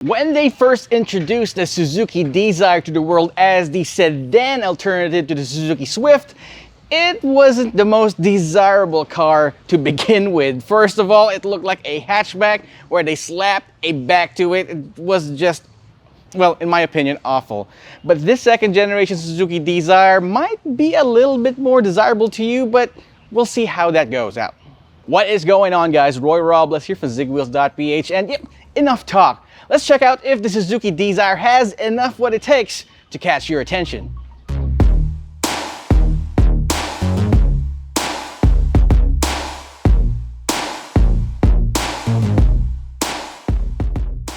When they first introduced the Suzuki Dzire to the world as the sedan alternative to the Suzuki Swift, it wasn't the most desirable car to begin with. First of all, it looked like a hatchback where they slapped a back to it. It was just, well, in my opinion, awful. But this second generation Suzuki Dzire might be a little bit more desirable to you, but we'll see how that goes out. What is going on, guys? Roy Robles here from Zigwheels.Ph, and yep, enough talk. Let's check out if the Suzuki Dzire has enough what it takes to catch your attention.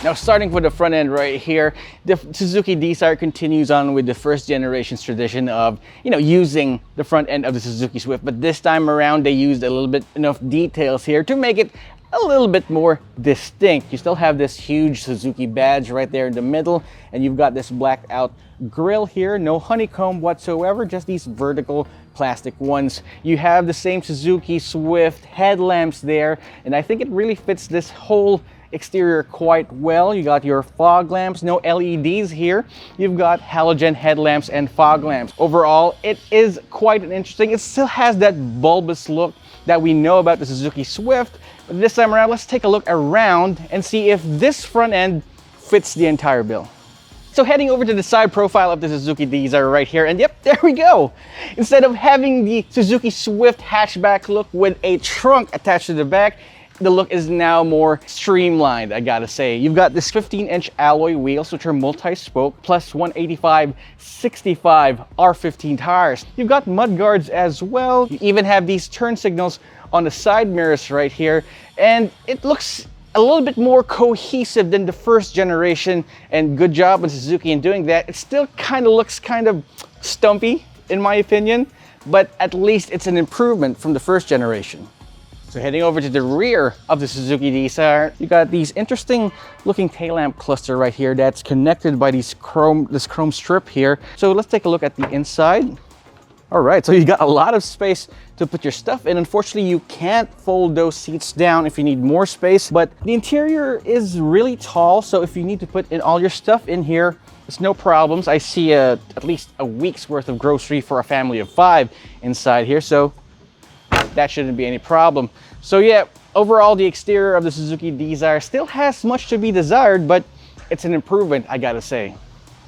Now, starting with the front end right here, the Suzuki Dzire continues on with the first generation's tradition of, using the front end of the Suzuki Swift, but this time around they used a little bit enough details here to make it a little bit more distinct. You still have this huge Suzuki badge right there in the middle, and you've got this blacked out grille here, no honeycomb whatsoever, just these vertical plastic ones. You have the same Suzuki Swift headlamps there, and I think it really fits this whole exterior quite well. You got your fog lamps, no LEDs here. You've got halogen headlamps and fog lamps. Overall, it is quite an interesting, it still has that bulbous look that we know about the Suzuki Swift, but this time around, let's take a look around and see if this front end fits the entire bill. So heading over to the side profile of the Suzuki Dzire right here, and yep, there we go. Instead of having the Suzuki Swift hatchback look with a trunk attached to the back, the look is now more streamlined, I gotta say. You've got this 15-inch alloy wheels, which are multi-spoke, plus 185/65 R15 tires. You've got mud guards as well. You even have these turn signals on the side mirrors right here, and it looks a little bit more cohesive than the first generation, and good job on Suzuki in doing that. It still kind of looks kind of stumpy, in my opinion, but at least it's an improvement from the first generation. So heading over to the rear of the Suzuki Dzire, you got these interesting looking tail lamp cluster right here that's connected by this chrome strip here. So let's take a look at the inside. All right, so you got a lot of space to put your stuff in. Unfortunately, you can't fold those seats down if you need more space, but the interior is really tall. So if you need to put in all your stuff in here, it's no problems. I see at least a week's worth of grocery for a family of 5 inside here. So that shouldn't be any problem. So yeah, overall the exterior of the Suzuki Dzire still has much to be desired, but it's an improvement, I gotta say.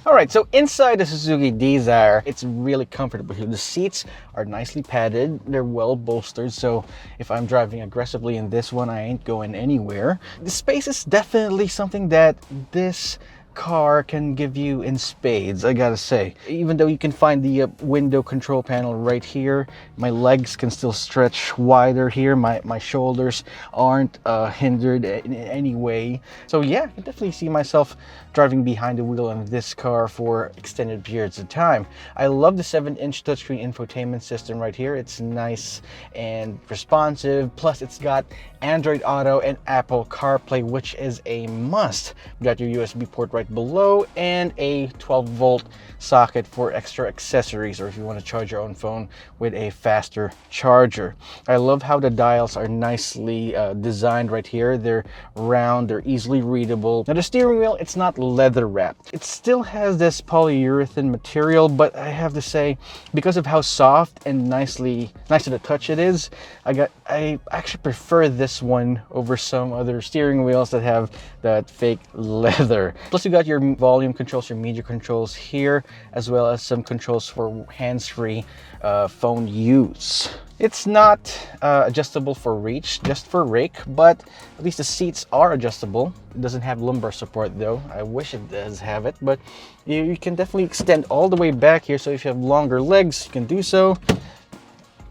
All right, so inside the Suzuki Dzire, it's really comfortable here. The seats are nicely padded, they're well bolstered, so if I'm driving aggressively in this one, I ain't going anywhere. The space is definitely something that this car can give you in spades, I gotta say. Even though you can find the window control panel right here, my legs can still stretch wider here. My shoulders aren't hindered in any way. So yeah, I can definitely see myself driving behind the wheel of this car for extended periods of time. I love the 7-inch touchscreen infotainment system right here. It's nice and responsive. Plus it's got Android Auto and Apple CarPlay, which is a must. You got your USB port right below and a 12-volt socket for extra accessories, or if you want to charge your own phone with a faster charger. I love how the dials are nicely designed right here. They're round, they're easily readable. Now the steering wheel, it's not leather wrapped. It still has this polyurethane material, but I have to say, because of how soft and nice to the touch it is, I actually prefer this one over some other steering wheels that have that fake leather. Plus you got your volume controls, your media controls here, as well as some controls for hands-free phone use. It's not adjustable for reach, just for rake, but at least the seats are adjustable. It doesn't have lumbar support though. I wish it does have it, but you can definitely extend all the way back here, so if you have longer legs, you can do so.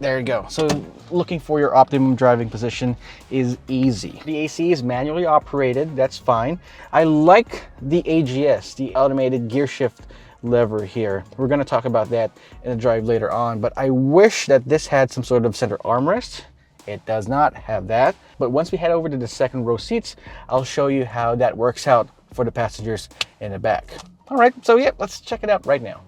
There you go. So looking for your optimum driving position is easy. The AC is manually operated, that's fine. I like the AGS, the automated gear shift lever here. We're going to talk about that in the drive later on, but I wish that this had some sort of center armrest. It does not have that. But once we head over to the second row seats, I'll show you how that works out for the passengers in the back. All right, so yeah, let's check it out right now.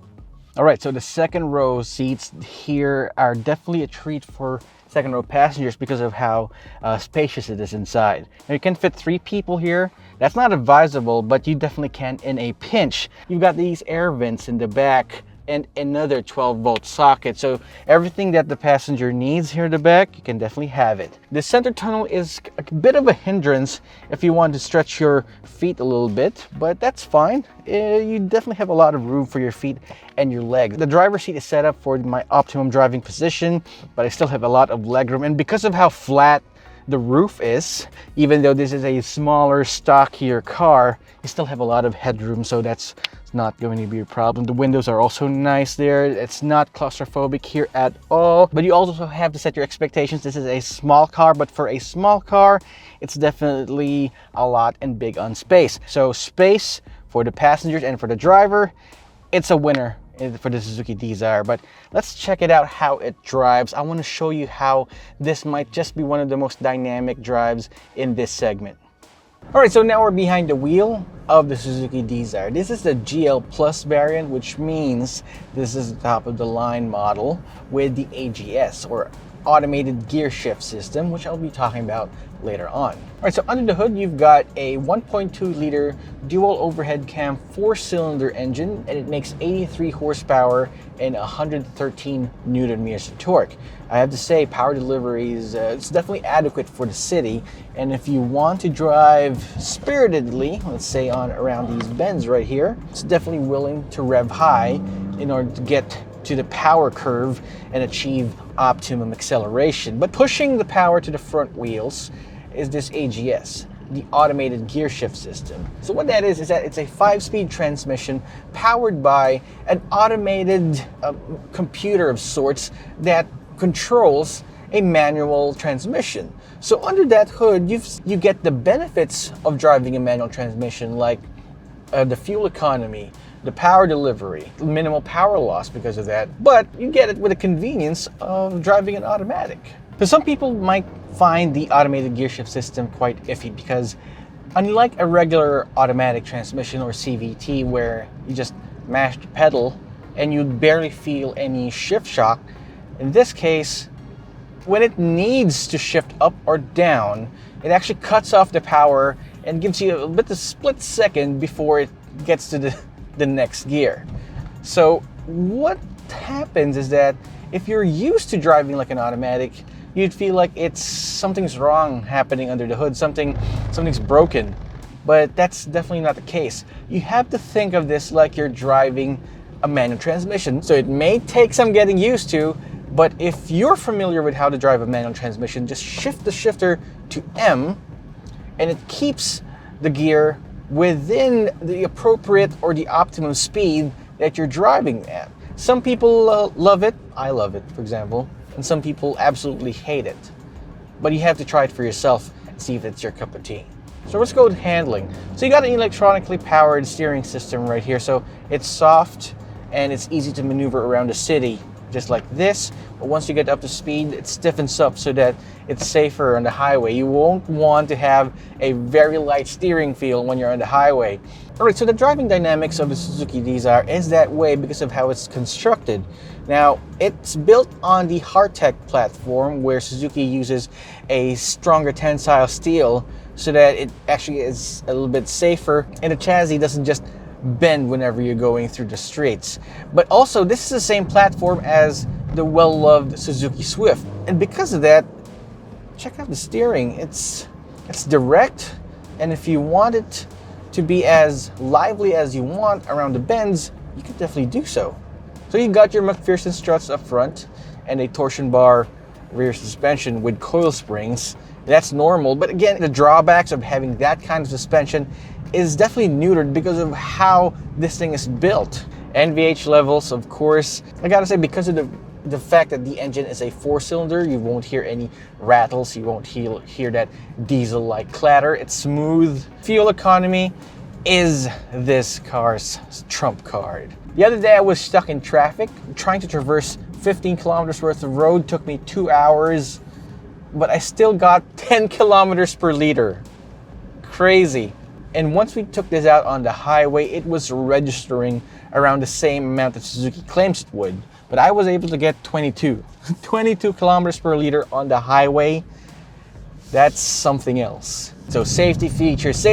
All right, so the second row seats here are definitely a treat for second row passengers because of how spacious it is inside. Now you can fit 3 people here. That's not advisable, but you definitely can in a pinch. You've got these air vents in the back and another 12-volt socket. So everything that the passenger needs here in the back, you can definitely have it. The center tunnel is a bit of a hindrance if you want to stretch your feet a little bit, but that's fine. You definitely have a lot of room for your feet and your legs. The driver's seat is set up for my optimum driving position, but I still have a lot of legroom. And because of how flat the roof is, even though this is a smaller, stockier car, you still have a lot of headroom, so that's not going to be a problem. The windows are also nice there. It's not claustrophobic here at all, but you also have to set your expectations. This is a small car, but for a small car, it's definitely a lot and big on space. So space for the passengers and for the driver, it's a winner for the Suzuki Dzire. But let's check it out how it drives. I want to show you how this might just be one of the most dynamic drives in this segment. All right, so now we're behind the wheel of the Suzuki Dzire. This is the GL Plus variant, which means this is the top of the line model with the AGS, or automated gear shift system, which I'll be talking about later on. All right, so under the hood, you've got a 1.2 liter dual overhead cam 4-cylinder engine, and it makes 83 horsepower and 113 Newton meters of torque. I have to say, power delivery is it's definitely adequate for the city, and if you want to drive spiritedly, let's say on around these bends right here, it's definitely willing to rev high in order to get to the power curve and achieve optimum acceleration. But pushing the power to the front wheels is this AGS, the automated gear shift system. So what that is that it's a 5-speed transmission powered by an automated computer of sorts that controls a manual transmission. So under that hood, you get the benefits of driving a manual transmission, like the fuel economy, the power delivery, minimal power loss because of that, but you get it with the convenience of driving an automatic. So some people might find the automated gear shift system quite iffy because unlike a regular automatic transmission or CVT where you just mash the pedal and you barely feel any shift shock, in this case, when it needs to shift up or down, it actually cuts off the power and gives you a bit of a split second before it gets to the next gear. So what happens is that if you're used to driving like an automatic, you'd feel like something's wrong happening under the hood, something's broken. But that's definitely not the case. You have to think of this like you're driving a manual transmission. So it may take some getting used to, but if you're familiar with how to drive a manual transmission, just shift the shifter to M and it keeps the gear within the appropriate or the optimum speed that you're driving at. Some people love it. I love it, for example, and some people absolutely hate it. But you have to try it for yourself and see if it's your cup of tea. So let's go with handling. So you got an electronically powered steering system right here. So it's soft and it's easy to maneuver around the city just like this. But once you get up to speed, it stiffens up so that it's safer on the highway. You won't want to have a very light steering feel when you're on the highway. All right, so the driving dynamics of the Suzuki Dzire is that way because of how it's constructed. Now, it's built on the hardtech platform where Suzuki uses a stronger tensile steel so that it actually is a little bit safer and the chassis doesn't just bend whenever you're going through the streets. But also, this is the same platform as the well-loved Suzuki Swift. And because of that, check out the steering. It's direct, and if you want it to be as lively as you want around the bends, you can definitely do so. So you got your McPherson struts up front and a torsion bar rear suspension with coil springs. That's normal, but again, the drawbacks of having that kind of suspension is definitely neutered because of how this thing is built. NVH levels, of course, I gotta say, because of the fact that the engine is a 4-cylinder, you won't hear any rattles, you won't hear that diesel-like clatter. It's smooth. Fuel economy is this car's trump card. The other day I was stuck in traffic trying to traverse 15 kilometers worth of road. Took me 2 hours, but I still got 10 kilometers per liter. Crazy. And once we took this out on the highway, it was registering around the same amount that Suzuki claims it would. But I was able to get 22 kilometers per liter on the highway. That's something else. So safety features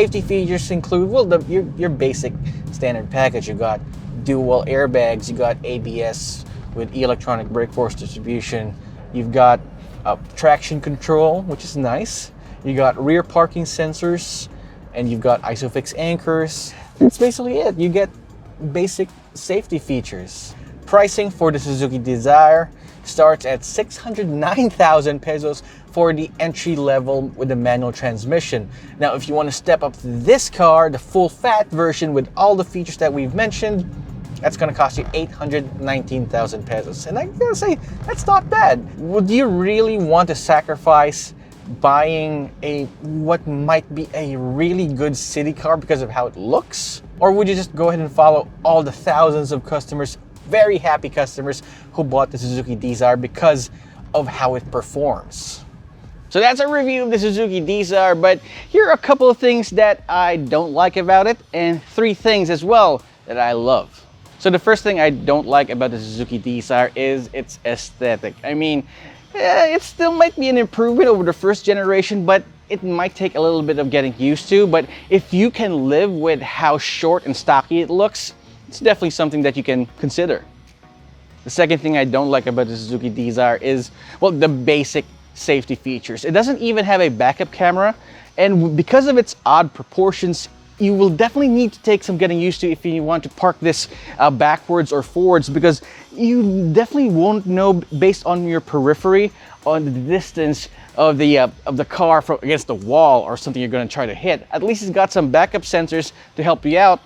include, well, your basic standard package. You got dual airbags, you got ABS with electronic brake force distribution, you've got traction control, which is nice, you got rear parking sensors, and you've got ISOFIX anchors. That's basically it. You get basic safety features. Pricing for the Suzuki Dzire starts at 609,000 pesos for the entry level with the manual transmission. Now, if you want to step up to this car, the full fat version with all the features that we've mentioned, that's going to cost you 819,000 pesos. And I gotta say, that's not bad. Would you really want to sacrifice buying what might be a really good city car because of how it looks? Or would you just go ahead and follow all the thousands of customers, very happy customers, who bought the Suzuki Dzire because of how it performs? So that's a review of the Suzuki Dzire, but here are a couple of things that I don't like about it, and 3 things as well that I love. So the first thing I don't like about the Suzuki Dzire is its aesthetic. I mean, it still might be an improvement over the first generation, but it might take a little bit of getting used to. But if you can live with how short and stocky it looks, it's definitely something that you can consider. The second thing I don't like about the Suzuki Dzire is, well, the basic safety features. It doesn't even have a backup camera, and because of its odd proportions, you will definitely need to take some getting used to if you want to park this backwards or forwards, because you definitely won't know based on your periphery on the distance of the car from against the wall or something you're going to try to hit. At least it's got some backup sensors to help you out,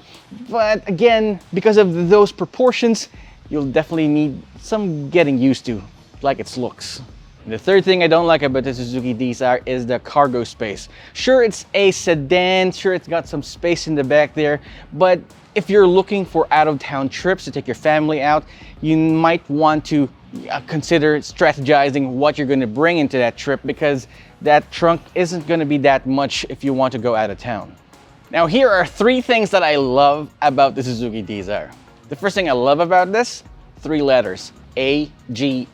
but again, because of those proportions, you'll definitely need some getting used to, like its looks. And the third thing I don't like about the Suzuki Dzire is the cargo space. Sure, it's a sedan, sure it's got some space in the back there, but if you're looking for out-of-town trips to take your family out, you might want to consider strategizing what you're going to bring into that trip, because that trunk isn't going to be that much if you want to go out of town. Now, here are 3 things that I love about the Suzuki Dzire. The first thing I love about this, 3 letters, AGS.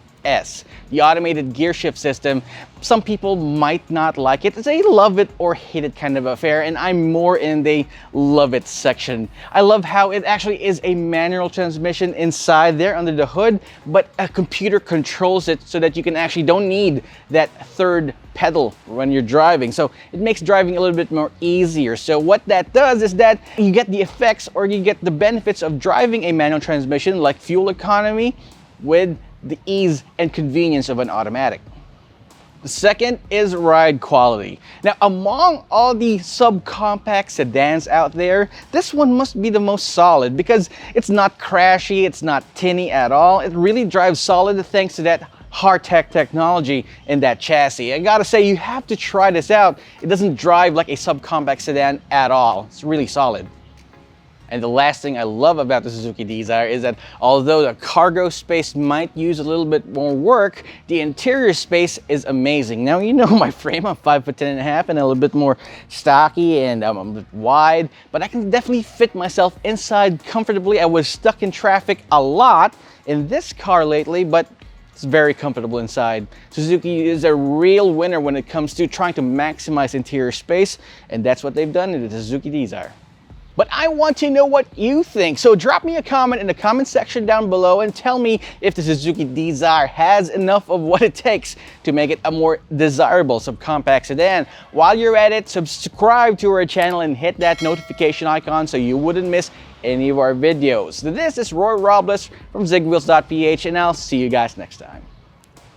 The automated gear shift system. Some people might not like it. It's a love it or hate it kind of affair, and I'm more in the love it section. I love how it actually is a manual transmission inside there under the hood, but a computer controls it so that you can actually don't need that third pedal when you're driving. So it makes driving a little bit more easier. So what that does is that you get the effects, or you get the benefits of driving a manual transmission, like fuel economy, with the ease and convenience of an automatic. The second is ride quality. Now, among all the subcompact sedans out there, this one must be the most solid, because it's not crashy, it's not tinny at all. It really drives solid thanks to that hardtech technology in that chassis. I gotta say, you have to try this out. It doesn't drive like a subcompact sedan at all. It's really solid. And the last thing I love about the Suzuki Dzire is that although the cargo space might use a little bit more work, the interior space is amazing. Now, you know my frame, I'm 5'10.5" and a little bit more stocky, and I'm a bit wide, but I can definitely fit myself inside comfortably. I was stuck in traffic a lot in this car lately, but it's very comfortable inside. Suzuki is a real winner when it comes to trying to maximize interior space, and that's what they've done in the Suzuki Dzire. But I want to know what you think, so drop me a comment in the comment section down below and tell me if the Suzuki Dzire has enough of what it takes to make it a more desirable subcompact sedan. While you're at it, subscribe to our channel and hit that notification icon so you wouldn't miss any of our videos. This is Roy Robles from Zigwheels.Ph, and I'll see you guys next time.